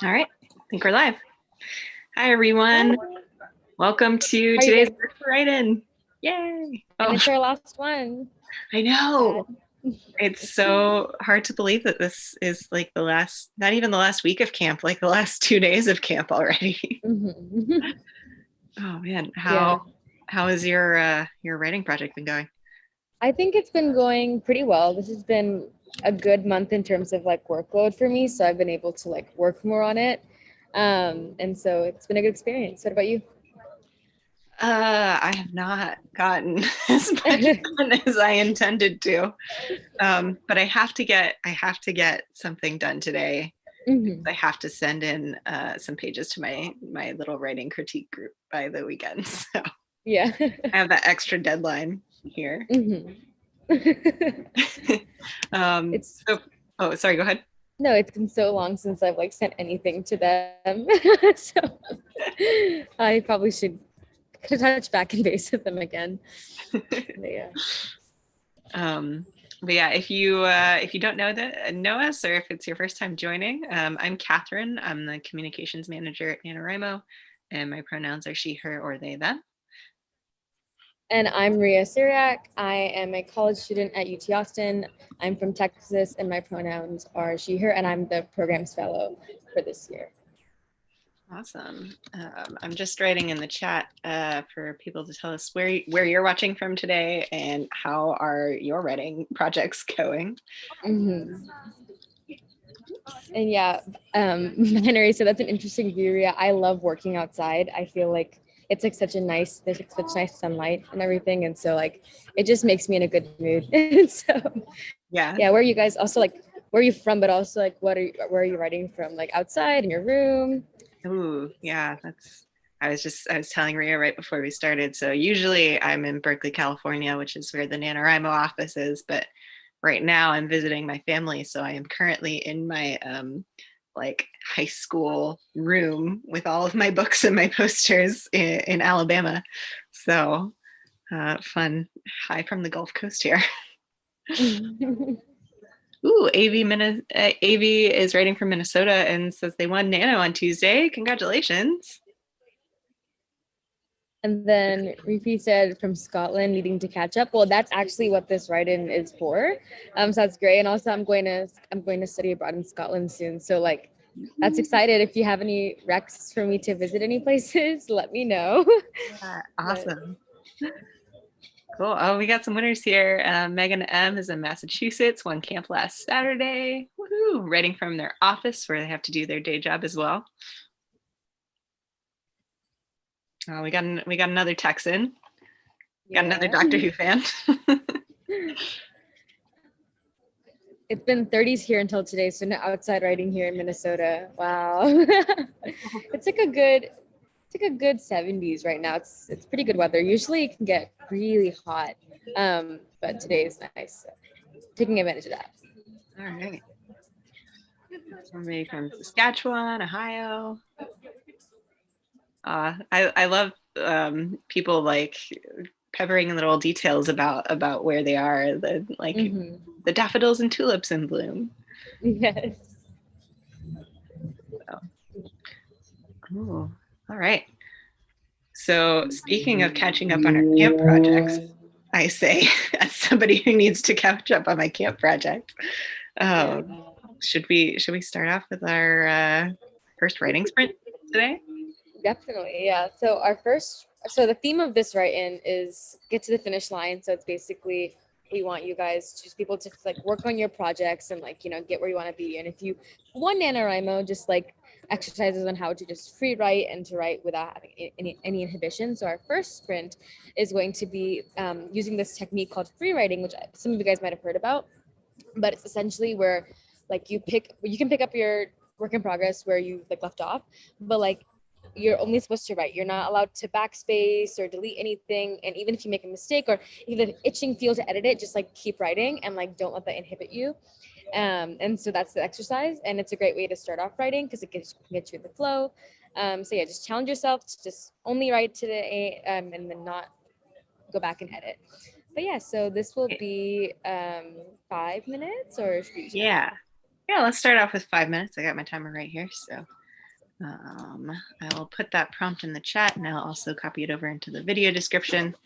All right, I think we're live. Hi, everyone. Welcome to today's first write-in. Yay. And it's our last one. I know. It's so hard to believe that this is like the last, not even the last week of camp, like the last 2 days of camp already. Mm-hmm. Oh man, how has your writing project been going? I think it's been going pretty well. This has been a good month in terms of like workload for me, so I've been able to like work more on it, and so it's been a good experience. What about you? I have not gotten as much done as I intended to, but I have to get something done today. Mm-hmm. I have to send in some pages to my little writing critique group by the weekend. So Yeah. I have that extra deadline here. Mm-hmm. Oh, sorry, go ahead. No, it's been so long since I've like sent anything to them. So I probably should touch back and base with them again. But yeah. But yeah, if you don't know us, or if it's your first time joining, I'm Catherine. I'm the communications manager at NaNoWriMo, and my pronouns are she, her, or they, them. And I'm Ria Syriac. I am a college student at UT Austin. I'm from Texas, and my pronouns are she, her, and I'm the programs fellow for this year. Awesome. I'm just writing in the chat for people to tell us where you're watching from today and how are your writing projects going. Mm-hmm. And yeah, Henry, so that's an interesting view, Ria. I love working outside. I feel like it's like such a nice, there's like such nice sunlight and everything, and so like it just makes me in a good mood. So yeah, where are you guys also like? Where are you from? But also like, where are you writing from? Like outside in your room? Ooh, yeah, I was telling Ria right before we started. So usually I'm in Berkeley, California, which is where the NaNoWriMo office is, but right now I'm visiting my family, so I am currently in my like high school room with all of my books and my posters in Alabama. So fun. Hi from the Gulf Coast here. Ooh, AV is writing from Minnesota and says they won Nano on Tuesday. Congratulations. And then Rifi said from Scotland needing to catch up. Well, that's actually what this write-in is for. So that's great. And also I'm going to study abroad in Scotland soon. So like that's excited. If you have any recs for me to visit any places, let me know. Yeah, awesome. Cool. Oh, we got some winners here. Megan M is in Massachusetts, won camp last Saturday. Woohoo! Writing from their office where they have to do their day job as well. We got another Texan. Got another Doctor Who fan. It's been 30s here until today, so no outside writing here in Minnesota. Wow. It's like a good 70s right now. It's pretty good weather. Usually it can get really hot, but today is nice. So taking advantage of that. All right. Somebody from Saskatchewan, Ohio. I love people like peppering little details about where they are. The daffodils and tulips in bloom. Yes. So. Oh, all right. So speaking of catching up on our camp projects, I say, as somebody who needs to catch up on my camp project, should we start off with our first writing sprint today? Definitely, yeah. So the theme of this write-in is get to the finish line. So it's basically we want you guys, just people to like work on your projects and like, get where you want to be. And if you want NaNoWriMo, just like exercises on how to just free write and to write without having any inhibition. So our first sprint is going to be using this technique called free writing, which some of you guys might have heard about, but it's essentially where like you can pick up your work in progress where you like left off, but like you're only supposed to write. You're not allowed to backspace or delete anything. And even if you make a mistake or even an itching feel to edit it, just like keep writing and like don't let that inhibit you. And so that's the exercise, and it's a great way to start off writing because it gets you in the flow. So yeah, just challenge yourself to just only write today, and then not go back and edit. But yeah, so this will be 5 minutes or yeah. Yeah, let's start off with 5 minutes. I got my timer right here. So I will put that prompt in the chat and I'll also copy it over into the video description.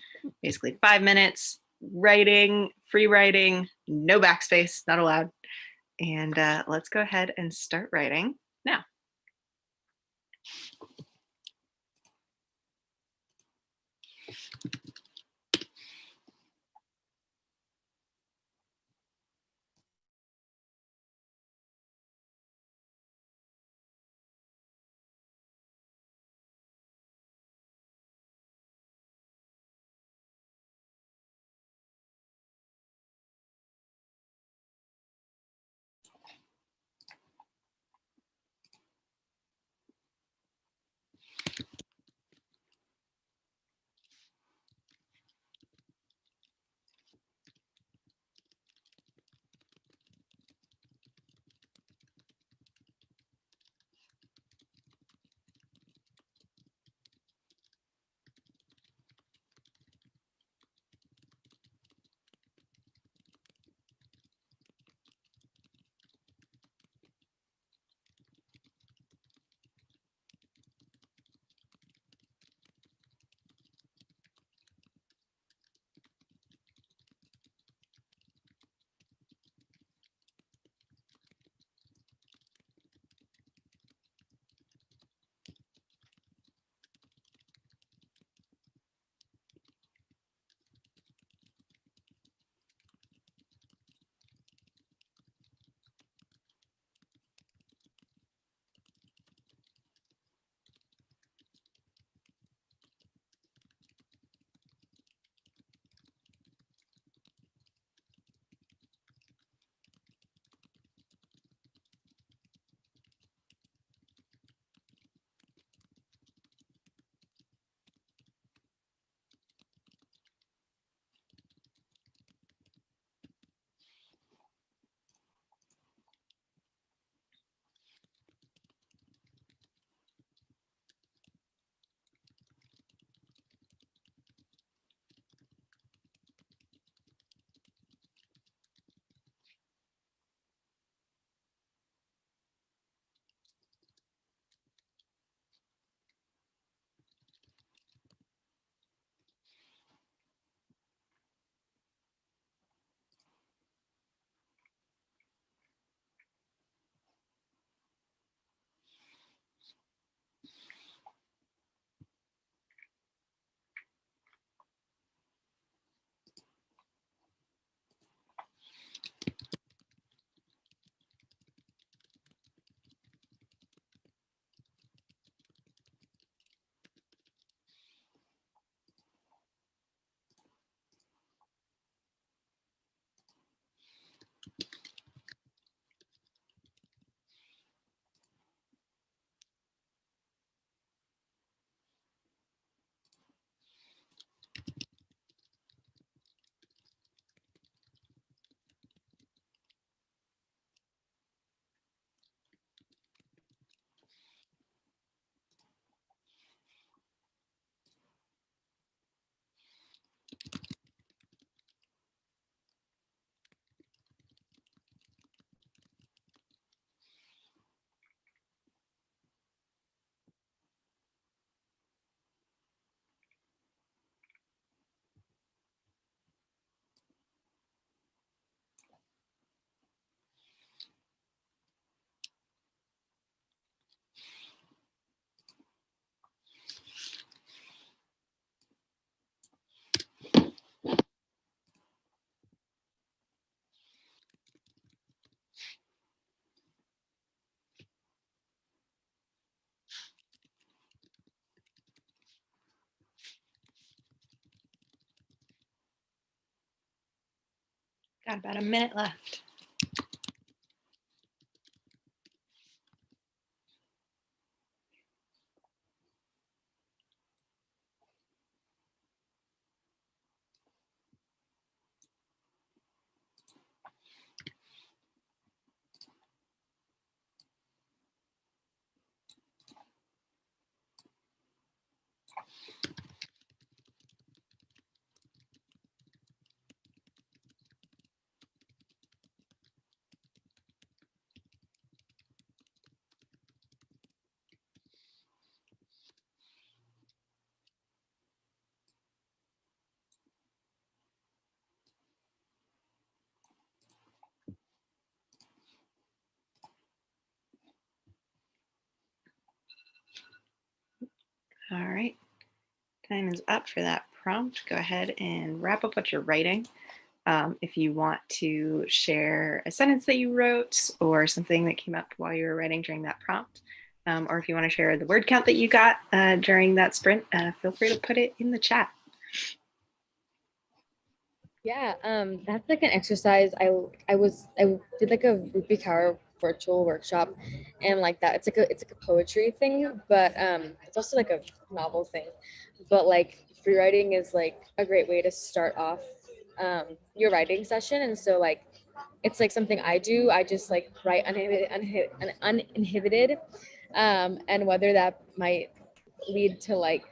Basically 5 minutes, writing, free writing, no backspace, not allowed. And let's go ahead and start writing now. Got about a minute left. All right. Time is up for that prompt. Go ahead and wrap up what you're writing. If you want to share a sentence that you wrote or something that came up while you were writing during that prompt, or if you want to share the word count that you got during that sprint, feel free to put it in the chat. Yeah, that's like an exercise. I did like a Rupi Kaur virtual workshop, and like that, it's like a poetry thing, but it's also like a novel thing. But like free writing is like a great way to start off your writing session, and so like it's like something I do. I just like write uninhibited, and whether that might lead to like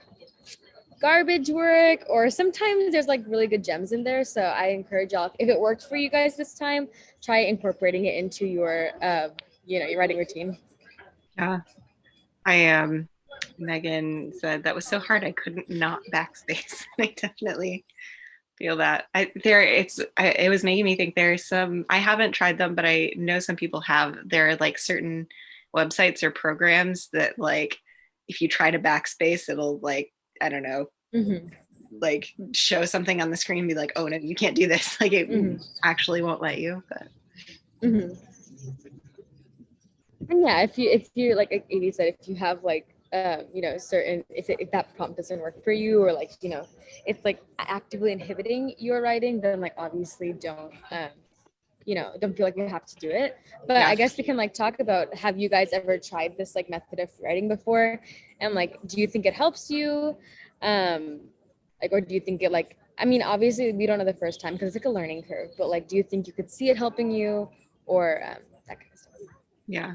garbage work or sometimes there's like really good gems in there, so I encourage y'all, if it worked for you guys this time, try incorporating it into your your writing routine. Yeah, I Megan said that was so hard I couldn't not backspace. I definitely feel that. It was making me think there's some, I haven't tried them, but I know some people have. There are like certain websites or programs that like if you try to backspace, it'll like, I don't know, Mm-hmm. like show something on the screen and be like, oh no, you can't do this. Like it actually won't let you. But Mm-hmm. And yeah, if you like Amy said, if you have like certain, if that prompt doesn't work for you, or like it's like actively inhibiting your writing, then like obviously don't feel like you have to do it. But yeah. I guess we can like talk about, have you guys ever tried this like method of writing before, and like do you think it helps you, like, or do you think it like, I mean obviously we don't know the first time because it's like a learning curve, but like do you think you could see it helping you, or that kind of stuff? Yeah.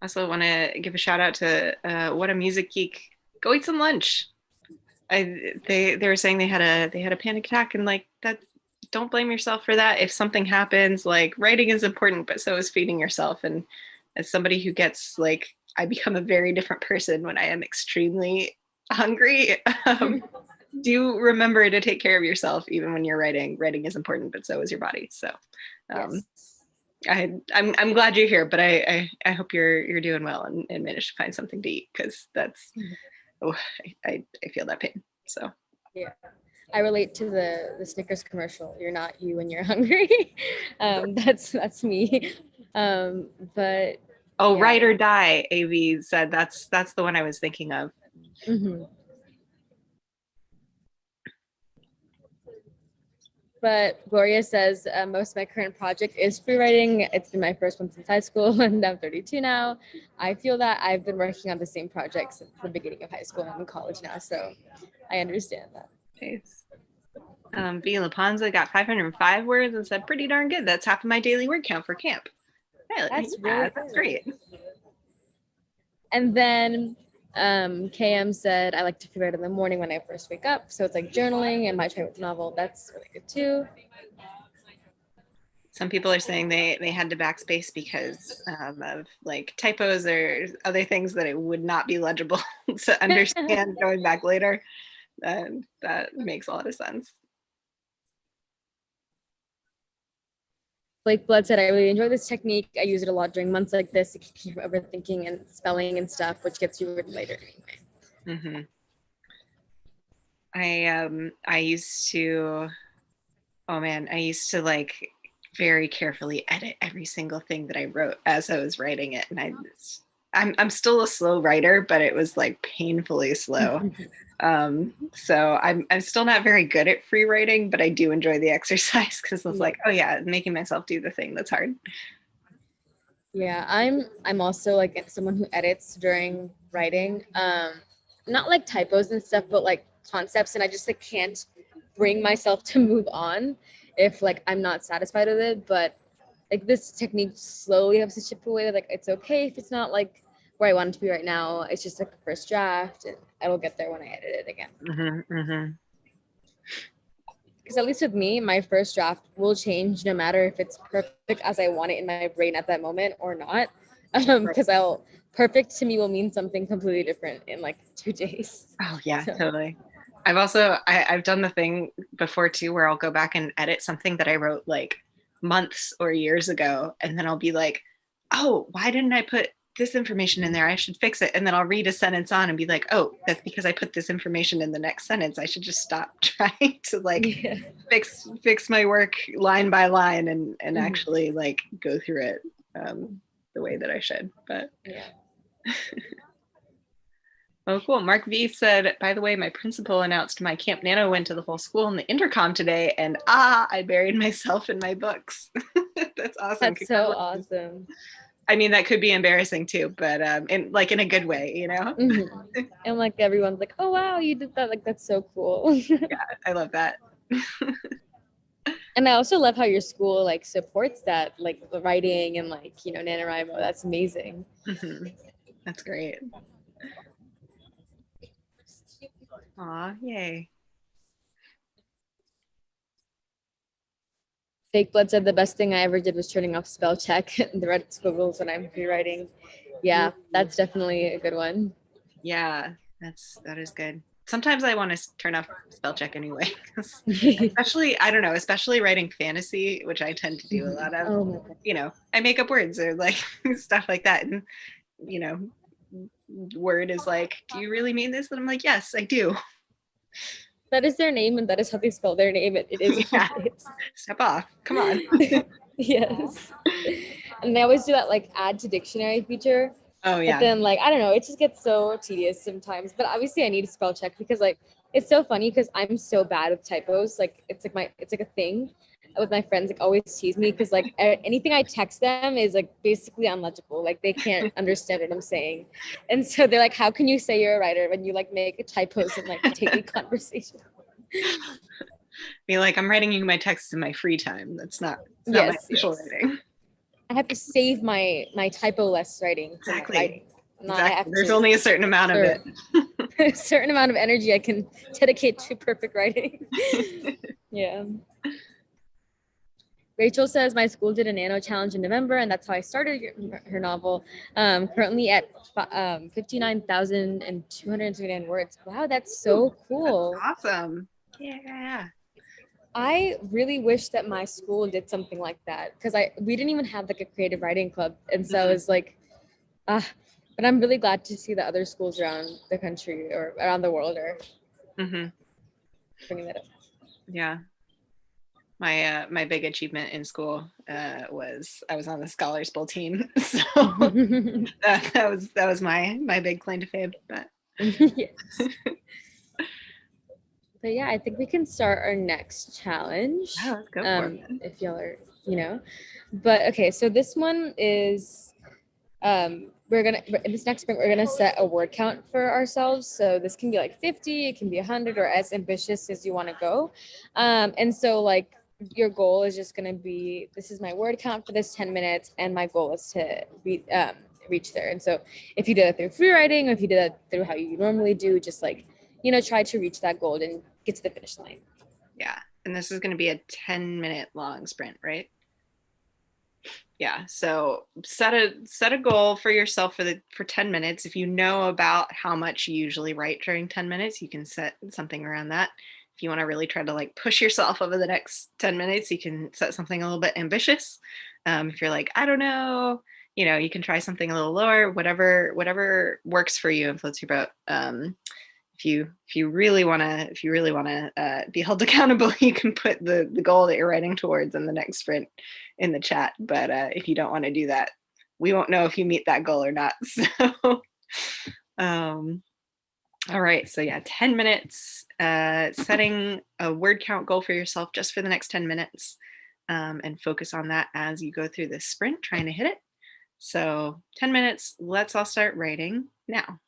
I also want to give a shout out to What a Music Geek. Go eat some lunch. They were saying they had a panic attack, and like that, don't blame yourself for that. If something happens, like writing is important, but so is feeding yourself. And as somebody who gets like, I become a very different person when I am extremely hungry. Do remember to take care of yourself even when you're writing. Writing is important, but so is your body. So um, Yes. I'm glad you're here, but I hope you're doing well and managed to find something to eat, because that's, oh, I feel that pain. So Yeah, I relate to the Snickers commercial. You're not you when you're hungry. That's me. But oh, yeah. Ride or Die, AV said that's the one I was thinking of. Mm-hmm. But Gloria says most of my current project is free writing. It's been my first one since high school, and I'm 32 now. I feel that I've been working on the same project since the beginning of high school, and I'm in college now, so I understand that. Nice. V. Lapanza got 505 words and said, pretty darn good. That's half of my daily word count for camp. That's Yeah, really that's good. great. And then KM said, I like to figure out in the morning when I first wake up. So it's like journaling and my try with novel. That's really good too. Some people are saying they had to backspace because of like typos or other things that it would not be legible to understand going back later. And that makes a lot of sense. Blake Blood said, I really enjoy this technique. I use it a lot during months like this to keep you from overthinking and spelling and stuff, which gets you written later anyway. Mm-hmm. I used to, oh man, I used to like very carefully edit every single thing that I wrote as I was writing it, and I'm still a slow writer, but it was like painfully slow. So I'm still not very good at free writing, but I do enjoy the exercise because it's like, oh yeah, making myself do the thing that's hard. Yeah, I'm also like someone who edits during writing. Not like typos and stuff, but like concepts, and I just like can't bring myself to move on if like I'm not satisfied with it. But like this technique slowly helps to chip away. Like it's okay if it's not like where I want it to be right now. It's just like a first draft, and it'll get there when I edit it again. Mm-hmm, mm-hmm. Because at least with me, my first draft will change no matter if it's perfect as I want it in my brain at that moment or not. Because I'll perfect to me will mean something completely different in like 2 days. Oh yeah, So. totally. I've done the thing before too where I'll go back and edit something that I wrote like months or years ago, and then I'll be like, oh, why didn't I put this information in there. I should fix it. And then I'll read a sentence on and be like, oh, that's because I put this information in the next sentence. I should just stop trying to like Yeah. fix my work line by line and actually like go through it the way that I should. But Yeah. oh, cool. Mark V said, by the way, my principal announced my Camp Nano went to the whole school in the intercom today, and I buried myself in my books. That's awesome. That's so awesome. I mean, that could be embarrassing too, but in a good way, you know? And like everyone's like, oh wow, you did that. Like that's so cool. Yeah, I love that. And I also love how your school like supports that, like the writing and like, you know, NaNoWriMo. That's amazing. That's great. Aw, yay. Fake Blood said the best thing I ever did was turning off spell check and the red squiggles when I'm rewriting. Yeah, that's definitely a good one. Yeah, that is good. Sometimes I want to turn off spell check anyway, especially, I don't know, especially writing fantasy, which I tend to do a lot of. Oh my God. You know, I make up words or like stuff like that. And, you know, word is like, do you really mean this? And I'm like, yes, I do. That is their name and that is how they spell their name. It is. Yeah. Step off. Come on. Yes. And they always do that like add to dictionary feature. Oh yeah. But then like, I don't know, it just gets so tedious sometimes. But obviously I need to spell check because like it's so funny because I'm so bad with typos. Like it's like a thing with my friends, like always tease me because like anything I text them is like basically unlegible. Like they can't understand what I'm saying. And so they're like, how can you say you're a writer when you like make typos in like daily conversation? Be like, I'm writing you my texts in my free time. That's not Yes, my official writing. I have to save my typo less writing. Exactly. Writing. Exactly. There's only a certain amount of it. A certain amount of energy I can dedicate to perfect writing. Yeah. Rachel says my school did a nano challenge in November, and that's how I started her novel. Currently at 59,239 words. Wow, that's so cool. That's awesome. Yeah. I really wish that my school did something like that because we didn't even have like a creative writing club, and so it's like, but I'm really glad to see that other schools around the country or around the world are bringing that up. Yeah. My big achievement in school was I was on the Scholars Bowl team, so that was my big claim to fame. But yes. But yeah, I think we can start our next challenge. Yeah, let's go for it. If y'all are, you know. But okay, so this one is in this next sprint we're gonna set a word count for ourselves. So this can be like 50, it can be 100, or as ambitious as you want to go. And so like your goal is just gonna be, this is my word count for this 10 minutes, and my goal is to reach there. And so if you did it through free writing, or if you did it through how you normally do, just like, you know, try to reach that goal and get to the finish line. Yeah, and this is going to be a 10-minute long sprint, right? Yeah, so set a goal for yourself for 10 minutes. If you know about how much you usually write during 10 minutes, you can set something around that. If you want to really try to like push yourself over the next 10 minutes, you can set something a little bit ambitious. If you're like, I don't know, you know, you can try something a little lower, whatever works for you and floats your boat. If you really want to be held accountable, you can put the goal that you're writing towards in the next sprint in the chat. But if you don't want to do that, we won't know if you meet that goal or not. So, all right. So yeah, 10 minutes. Setting a word count goal for yourself just for the next 10 minutes, and focus on that as you go through this sprint, trying to hit it. So 10 minutes. Let's all start writing now.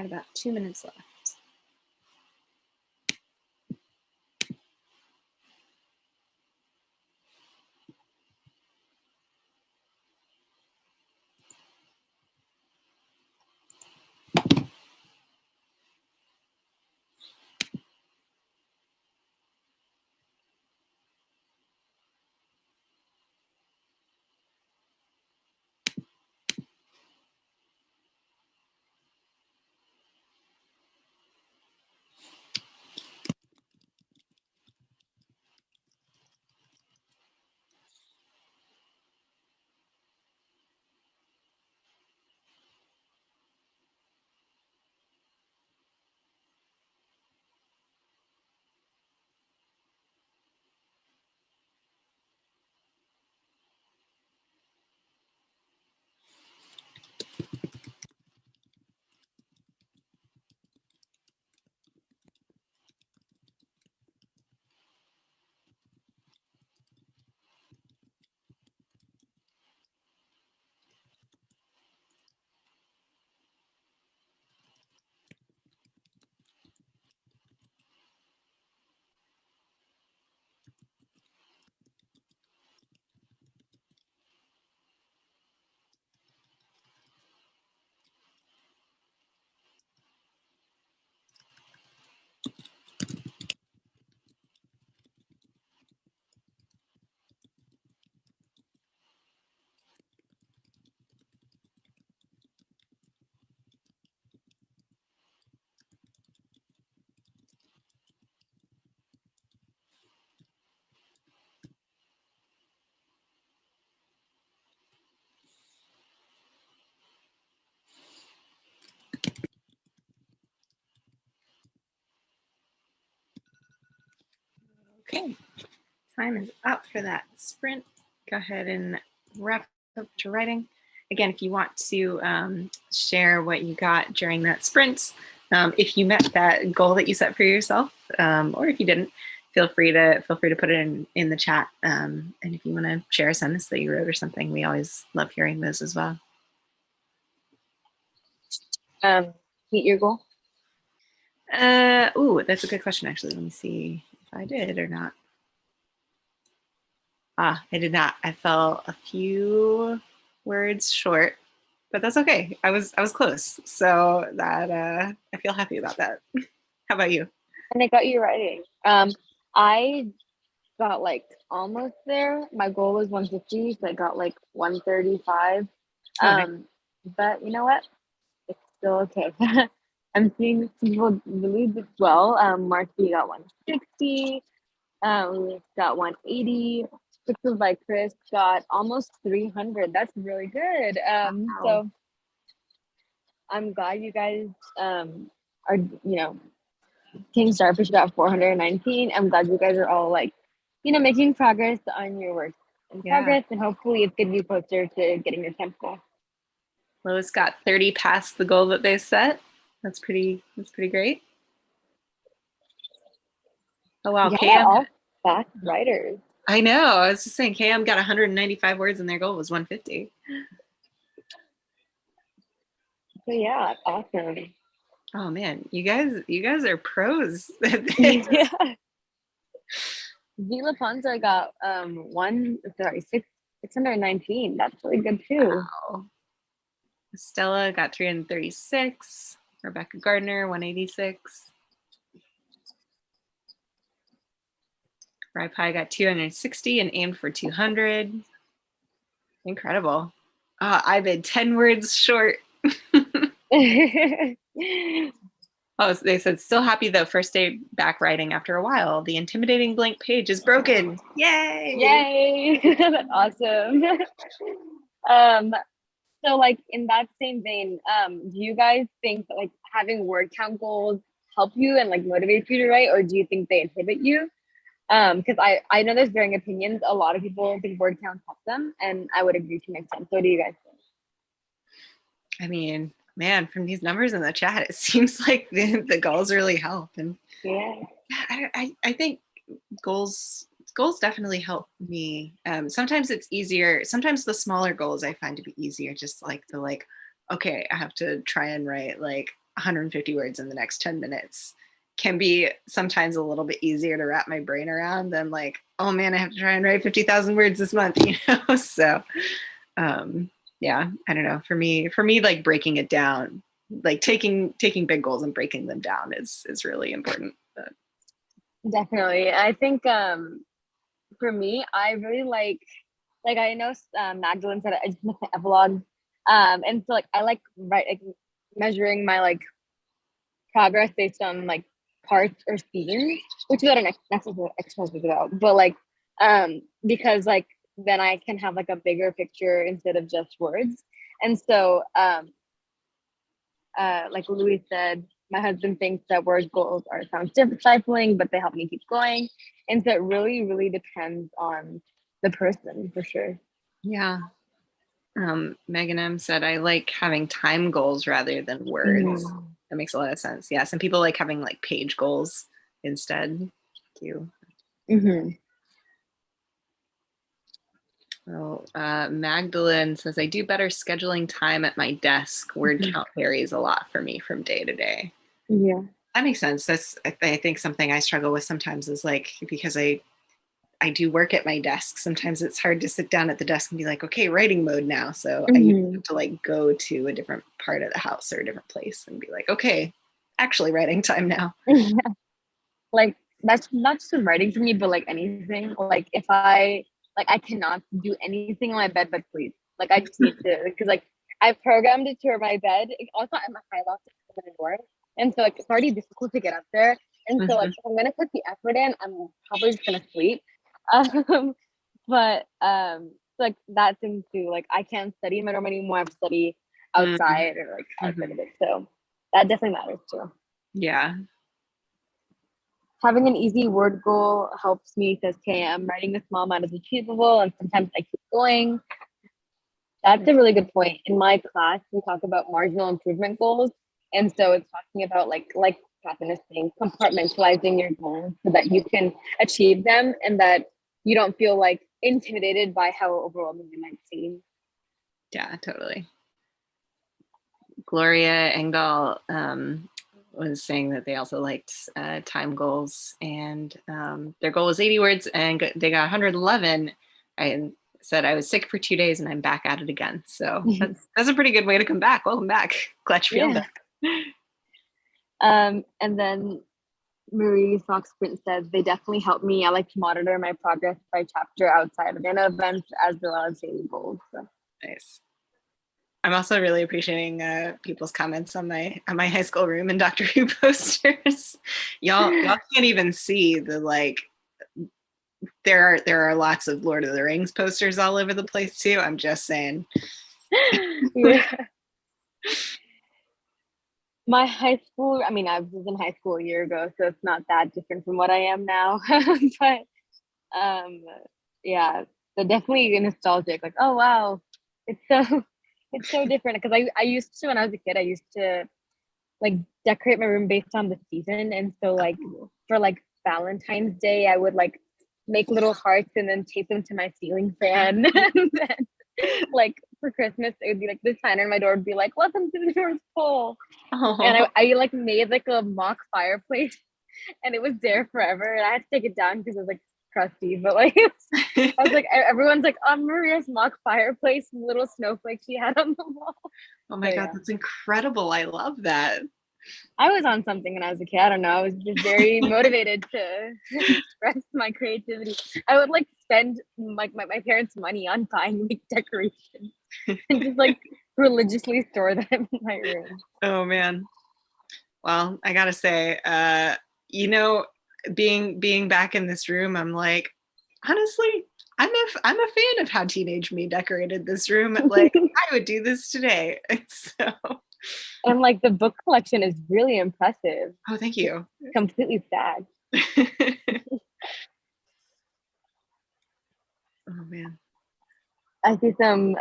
Got about 2 minutes left. Okay, time is up for that sprint. Go ahead and wrap up your writing. Again, if you want to share what you got during that sprint, if you met that goal that you set for yourself, or if you didn't, feel free to put it in the chat. And if you want to share a sentence that you wrote or something, we always love hearing those as well. Meet your goal. Ooh, that's a good question, actually. Let me see if I did or not. I did not. I fell a few words short, but that's okay. I was close, so that I feel happy about that. How about you? And I got you writing. I got like almost there. My goal was 150, so I got like 135. But you know what? It's still okay. I'm seeing some people really did well. Marcy got 160. We got 180. Pixels by Chris got almost 300. That's really good. Wow. So I'm glad you guys are, King Starfish got 419. I'm glad you guys are all like, making progress on your work in progress, and hopefully it's getting you closer to getting your temp goal. Lois got 30 past the goal that they set. That's pretty great. Oh wow, Yeah, KM, all fast writers. I know. I was just saying, KM got 195 words and their goal was 150. So yeah, awesome. Oh man, you guys are pros. Yeah. Vila Ponza got 619. That's really good too. Wow. Stella got 336. Rebecca Gardner 186. Rye Pie got 260 and aimed for 200. Incredible. I bid 10 words short. Oh, they said, still happy though, first day back writing after a while. The intimidating blank page is broken. Yay! Yay! That's awesome. So like in that same vein, do you guys think that, like, having word count goals help you and like motivate you to write, or do you think they inhibit you? Because I know there's varying opinions. A lot of people think word counts help them, and I would agree to an extent. So what do you guys think? I mean, man, from these numbers in the chat, it seems like the goals really help. And yeah, I think goals definitely help me. Sometimes it's easier. Sometimes the smaller goals I find to be easier. Just like okay, I have to try and write like 150 words in the next 10 minutes can be sometimes a little bit easier to wrap my brain around than like, oh man, I have to try and write 50,000 words this month, So, yeah, I don't know. For me, like breaking it down, like taking big goals and breaking them down is really important. But. Definitely. I think for me, I really like I know Magdalene said I just make an epilogue. And so like I like measuring my like progress based on like parts or scenes, which is what an exercise is about. But like because like then I can have like a bigger picture instead of just words. And so like Louis said, my husband thinks that word goals sound stifling, but they help me keep going. And so it really, really depends on the person for sure. Yeah. Megan M said, I like having time goals rather than words. Mm-hmm. That makes a lot of sense. Yeah. Some people like having like page goals instead too. Mm-hmm. So, Magdalene says, I do better scheduling time at my desk. Word count varies a lot for me from day to day. Yeah. That makes sense. That's, I think something I struggle with sometimes is like, because I do work at my desk. Sometimes it's hard to sit down at the desk and be like, okay, writing mode now. So I have to like go to a different part of the house or a different place and be like, okay, actually writing time now. Yeah. Like that's not just in writing for me, but like anything. Like if I cannot do anything on my bed but sleep. Like I just need to, because like I've programmed it to where my bed. Also, I'm a high loft in the door, and so like it's already difficult to get up there. And so like if I'm gonna put the effort in, I'm probably just gonna sleep. But like that thing too. Like I can't study in my room anymore. I have to study outside or like outside of it. So that definitely matters too. Yeah. Having an easy word goal helps me because, okay, I'm writing a small amount is achievable, and sometimes I keep going. That's a really good point. In my class, we talk about marginal improvement goals. And so it's talking about like Catherine is saying, compartmentalizing your goals so that you can achieve them and that you don't feel like intimidated by how overwhelming they might seem. Yeah, totally. Gloria Engdahl was saying that they also liked time goals, and their goal was 80 words and they got 111. I said I was sick for 2 days and I'm back at it again. So that's a pretty good way to come back. Welcome back. Glad you feel better. And then Marie Fox Sprint says, they definitely help me. I like to monitor my progress by chapter outside of Nano events as well as daily goals. So. Nice. I'm also really appreciating people's comments on my high school room and Doctor Who posters. Y'all can't even see the like. There are lots of Lord of the Rings posters all over the place too. I'm just saying. Yeah. My high school. I mean, I was in high school a year ago, so it's not that different from what I am now. But yeah, so definitely nostalgic. Like, oh wow, it's so different because I used to, when I was a kid, I used to like decorate my room based on the season. And so like for like Valentine's Day, I would like make little hearts and then tape them to my ceiling fan. And then like for Christmas, it would be like the sign on my door would be like, welcome to the North Pole. And I like made like a mock fireplace and it was there forever. And I had to take it down because it was like crusty, but like I was like, everyone's like, oh, Maria's mock fireplace, little snowflakes she had on the wall. Oh my God, that's incredible. I love that. I was on something when I was a kid. I don't know. I was just very motivated to express my creativity. I would like spend my parents' money on buying like decorations and just like religiously store them in my room. Oh man. Well, I gotta say, being back in this room, I'm like, honestly, I'm a fan of how teenage me decorated this room. Like, I would do this today. So. And like the book collection is really impressive. Oh, thank you. It's completely sad. Oh man. I see some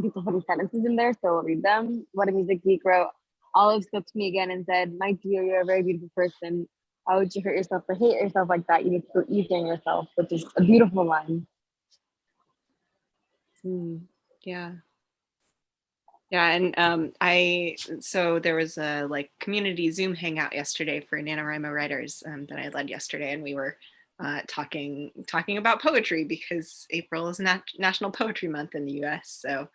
people putting sentences in there, so I'll read them. What a Music Geek wrote. Olive spoke to me again and said, my dear, you're a very beautiful person. How would you hurt yourself or hate yourself like that? You need to feel easy on yourself, which is a beautiful line. Yeah. Yeah, and so there was a like community Zoom hangout yesterday for NaNoWriMo writers that I led yesterday, and we were talking about poetry because April is National Poetry Month in the U.S. So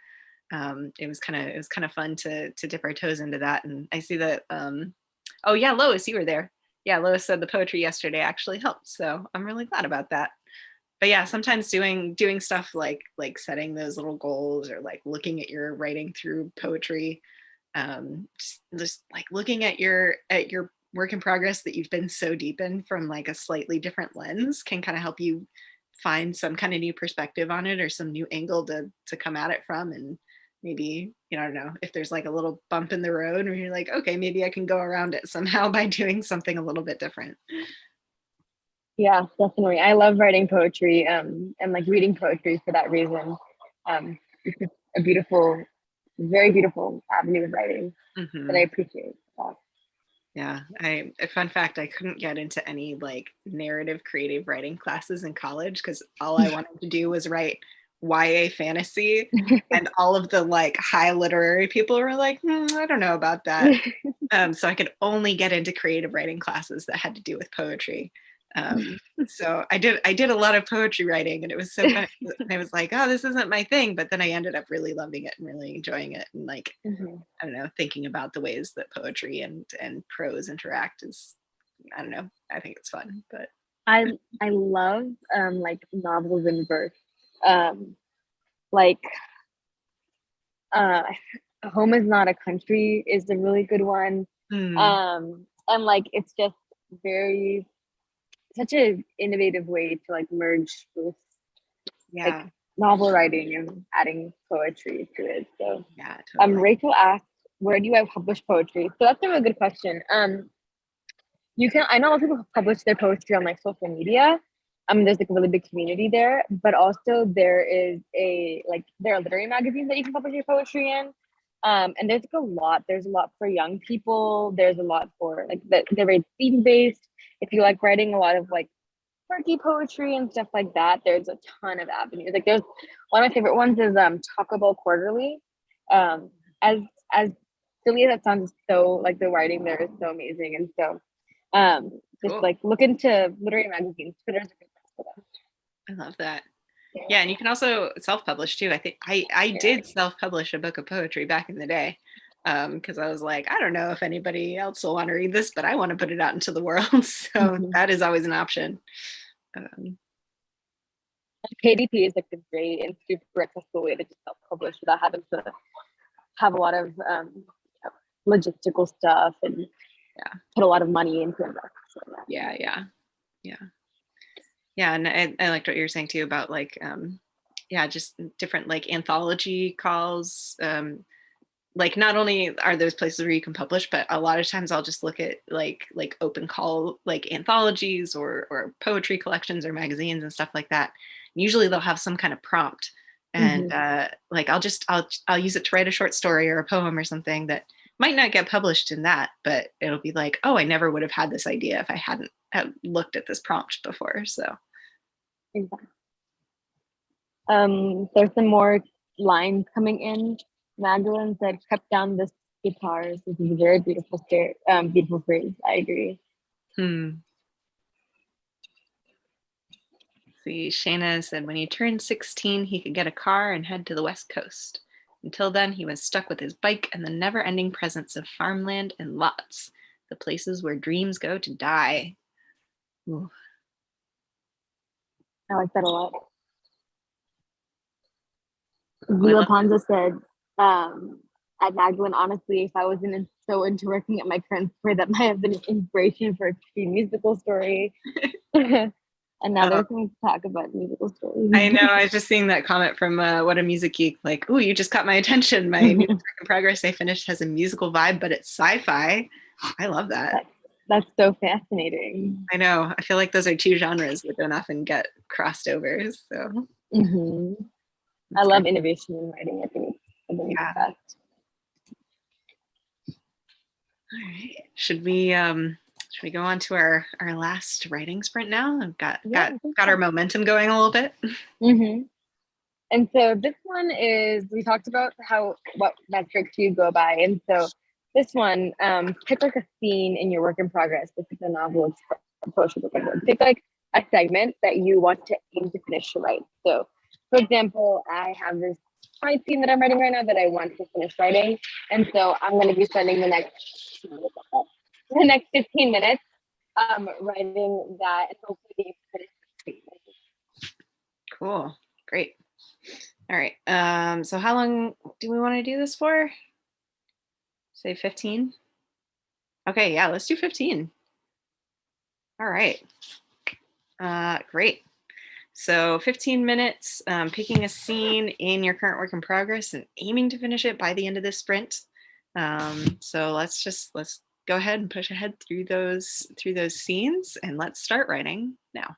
it was kind of fun to dip our toes into that. And I see that oh yeah, Lois, you were there. Yeah, Lois said the poetry yesterday actually helped, so I'm really glad about that. But yeah, sometimes doing stuff like setting those little goals or like looking at your writing through poetry, just like looking at your work in progress that you've been so deep in from like a slightly different lens can kind of help you find some kind of new perspective on it or some new angle to come at it from. And maybe, I don't know, if there's like a little bump in the road where you're like, okay, maybe I can go around it somehow by doing something a little bit different. Yeah, definitely. I love writing poetry, and like reading poetry for that reason. It's just a beautiful, very beautiful avenue of writing that I Hmm. appreciate. Yeah, a fun fact, I couldn't get into any like narrative creative writing classes in college because all I wanted to do was write YA fantasy, and all of the like high literary people were like, I don't know about that. So I could only get into creative writing classes that had to do with poetry. So I did a lot of poetry writing, and it was so fun. I was like, oh, this isn't my thing, but then I ended up really loving it and really enjoying it, and like Mhm. I don't know, thinking about the ways that poetry and prose interact is, I don't know, I think it's fun. But I love like novels in verse. Um, like uh, Home is Not a Country is a really good one. hmm, And like it's just very such an innovative way to like merge with like yeah, novel writing and adding poetry to it. So yeah, totally. Rachel asked, where do I publish poetry? So that's a really good question. You can, I know a lot of people publish their poetry on like social media. There's like a really big community there, but also there is there are literary magazines that you can publish your poetry in. And there's like a lot. There's a lot for young people. There's a lot for like they're very theme based. If you like writing a lot of like quirky poetry and stuff like that, there's a ton of avenues. Like there's one of my favorite ones is Taco Bell Quarterly. Um, as as silly as that sounds, so like the writing there is so amazing, and so just Cool. like look into literary magazines. Twitter's a good place for them. I love that. Yeah, and you can also self-publish too. I think I did self-publish a book of poetry back in the day because I was like, I don't know if anybody else will want to read this, but I want to put it out into the world. So Mhm. that is always an option. Um, KDP is like a great and super accessible way to just self-publish without having to have a lot of logistical stuff and yeah, put a lot of money into it. So, yeah, yeah, yeah. Yeah, and I liked what you were saying too about like yeah, just different like anthology calls. Like not only are those places where you can publish, but a lot of times I'll just look at like open call like anthologies or poetry collections or magazines and stuff like that. And usually they'll have some kind of prompt, and mhm. like I'll use it to write a short story or a poem or something that might not get published in that, but it'll be like, oh, I never would have had this idea if I hadn't looked at this prompt before. So Exactly. There's some more lines coming in. Magdalene said, "Cut down the guitars." This is a very beautiful, beautiful phrase. I agree. hmm. See, Shayna said when he turned 16, he could get a car and head to the West Coast. Until then, he was stuck with his bike and the never ending presence of farmland and lots, the places where dreams go to die. Ooh, I like that a lot. well, I Zila love Panza said, at Magdalene, honestly, if I wasn't so into working at my current career, that might have been an inspiration for a true musical story. And now that. there's something to talk about musical stories. I know. I was just seeing that comment from What a Music Geek. Like, ooh, you just caught my attention. My new work in progress I finished has a musical vibe, but it's sci-fi. I love that. that, that's so fascinating. I know. I feel like those are two genres that don't often get crossed over. So Hmm. I that's love great. innovation in writing. I think it's Yeah. the best. All right. Should we go on to our last writing sprint now? I've got Yeah, got I think got our so. momentum going a little bit. Hmm. And so this one is, we talked about what metrics you go by. And so this one, pick like a scene in your work in progress. This is a novel, it's poetry book. Pick like a segment that you want to aim to finish to write. So for example, I have this fight scene that I'm writing right now that I want to finish writing. And so I'm going to be spending the next 15 minutes writing that and hopefully be finished. Cool. Great. All right. So how long do we want to do this for? Say 15? Okay, yeah, let's do 15. All right. Great. So 15 minutes, picking a scene in your current work in progress and aiming to finish it by the end of this sprint. So let's go ahead and push ahead through those scenes, and let's start writing now.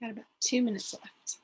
Got about 2 minutes left.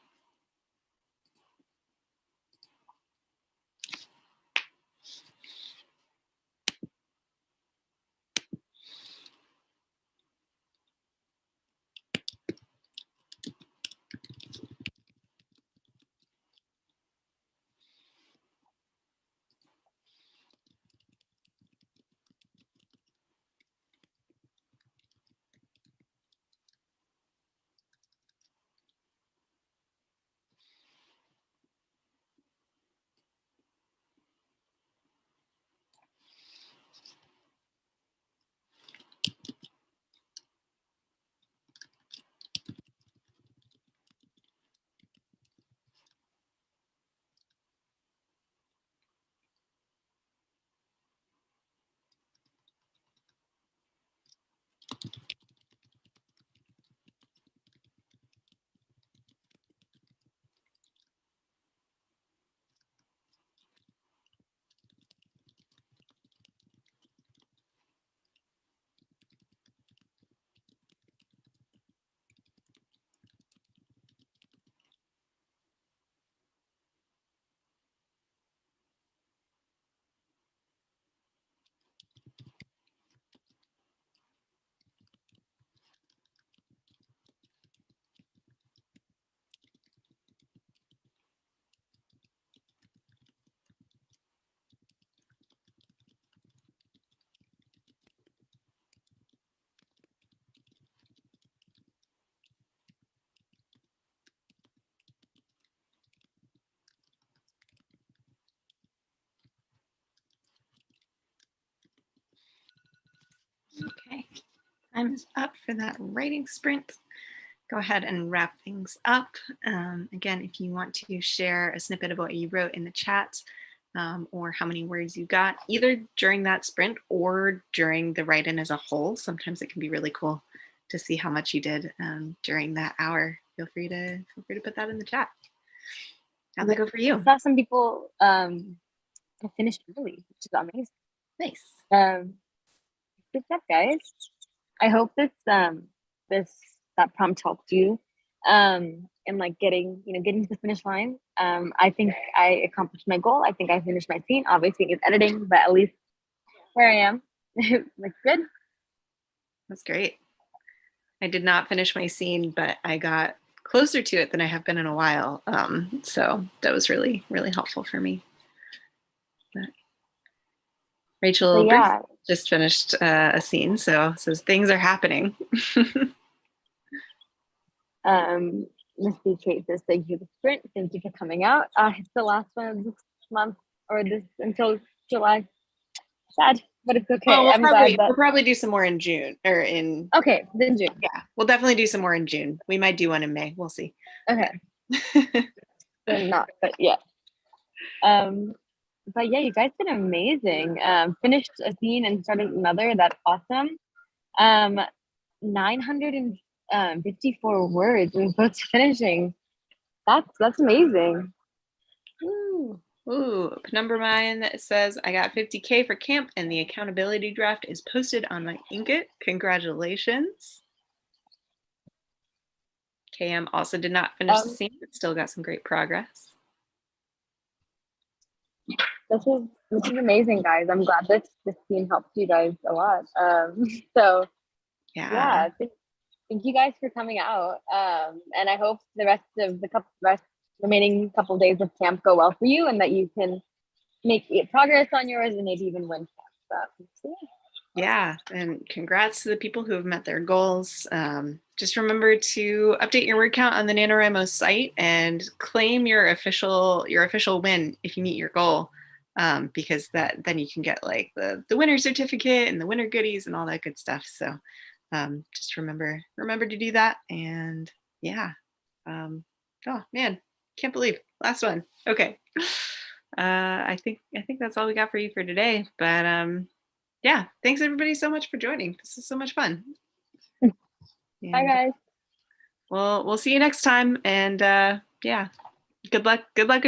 Okay, time is up for that writing sprint. Go ahead and wrap things up. Again, if you want to share a snippet of what you wrote in the chat, or how many words you got, either during that sprint or during the write-in as a whole, sometimes it can be really cool to see how much you did during that hour. Feel free to put that in the chat. How'd that go for you? I saw some people finished early, which is amazing. Nice. Good job, guys. I hope that prompt helped you in like getting to the finish line. I think I accomplished my goal. I think I finished my scene. Obviously it's editing, but at least where I am looks good. That's great. I did not finish my scene, but I got closer to it than I have been in a while. So that was really, really helpful for me. But Rachel just finished a scene, so says things are happening. Miss Kate says, thank you for the sprint. Thank you for coming out. It's the last one of this month, or this until July. Sad, but it's okay. Well, we'll probably do some more in June or in. Okay, then June. Yeah, we'll definitely do some more in June. We might do one in May. We'll see. Okay. Then not, but yeah. But yeah, you guys did amazing. Finished a scene and started another. That's awesome. 954 words in both finishing. That's amazing. Ooh, Penumbra Mine says, I got 50K for camp and the accountability draft is posted on my Ingot. Congratulations. KM also did not finish the scene, but still got some great progress. This is amazing, guys. I'm glad this scene helped you guys a lot. So yeah, thank you guys for coming out. And I hope the rest of the remaining couple days of camp go well for you and that you can make progress on yours and maybe even win camp. So, yeah, and congrats to the people who have met their goals. Just remember to update your word count on the NaNoWriMo site and claim your official win if you meet your goal, because then you can get like the winner certificate and the winner goodies and all that good stuff. So just remember to do that. And yeah, oh man, can't believe last one. Okay. I think that's all we got for you for today, but yeah, thanks everybody so much for joining. This is so much fun. Bye guys. Well, we'll see you next time, and yeah, good luck with